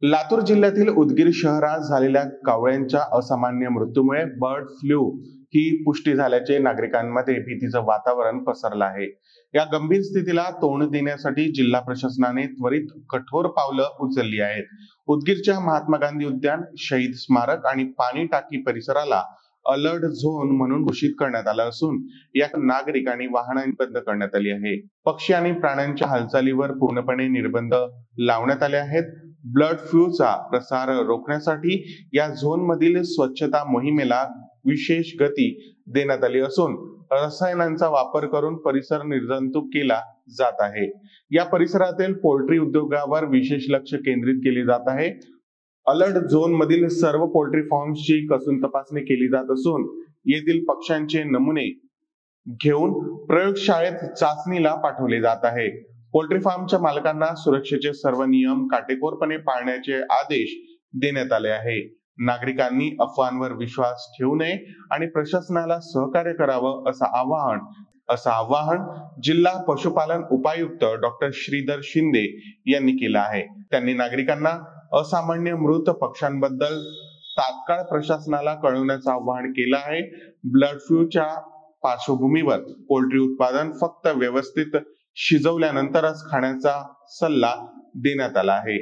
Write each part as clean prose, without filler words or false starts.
लातूर जिल्ह्यातील उदगीर शहरात झालेल्या कावळ्यांच्या असामान्य मृत्यूमुळे बर्ड फ्लू ही पुष्टी झाल्याचे नागरिकांमध्ये भीतीचं वातावरण पसरलं आहे। या गंभीर स्थितीला तोंड देण्यासाठी जिल्हा प्रशासनाने त्वरित कठोर पावलं उचलली आहेत। उदगीरच्या महात्मा गांधी उद्यान, शहीद स्मारक आणि पाणी टाकी परिसराला अलर्ट झोन म्हणून घोषित करण्यात आलं असून यात नागरिक आणि वाहनांनी बंद करण्यात आली आहे। पक्षी आणि प्राण्यांच्या हालचालीवर पूर्णपणे निर्बंध लावण्यात आले आहेत। बर्ड फ्लूचा प्रसार रोखण्यासाठी या झोन मधील स्वच्छता मोहिमेला विशेष गती देण्यात आली असून रसायनांचा वापर करून परिसर निर्जंतुक केला जात आहे। या परिसरातील पोल्ट्री उद्योगावर विशेष लक्ष केंद्रित केले जात आहे। अलर्ट झोन मधील सर्व पोल्ट्री फार्म्सची कसून तपासणी केली जात असून येथील पक्ष्यांचे नमुने घेऊन प्रयोगशाळेत चाचणीला पाठवले जात आहे। पोल्ट्री फार्मच्या मालकांना सुरक्षेचे सर्व नियम काटेकोरपणे पाळण्याचे आदेश देण्यात आले आहे। नागरिकांनी अफवांवर विश्वास ठेवू नये आणि प्रशासनाला सहकार्य करावं असं आवाहन जिल्हा पशुपालन उपायुक्त डॉक्टर श्रीधर शिंदे यांनी केलं आहे। त्यांनी नागरिकांना असामान्य मृत पक्ष्यांबद्दल तात्काळ प्रशासनाला कळवण्याचं आवाहन केलं आहे। बर्ड फ्लूच्या पार्श्वभूमीवर पोल्ट्री उत्पादन फक्त व्यवस्थित शिजवल्यानंतरच खाण्याचा सल्ला देण्यात आला आहे।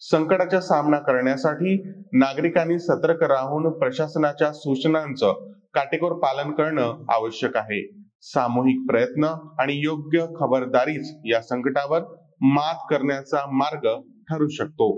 संकटाचा सामना करण्यासाठी नागरिकांनी सतर्क राहून प्रशासनाच्या सूचनांचं काटेकोर पालन करणं आवश्यक आहे। सामूहिक प्रयत्न आणि योग्य खबरदारीच या संकटावर मात करण्याचा मार्ग ठरू शकतो।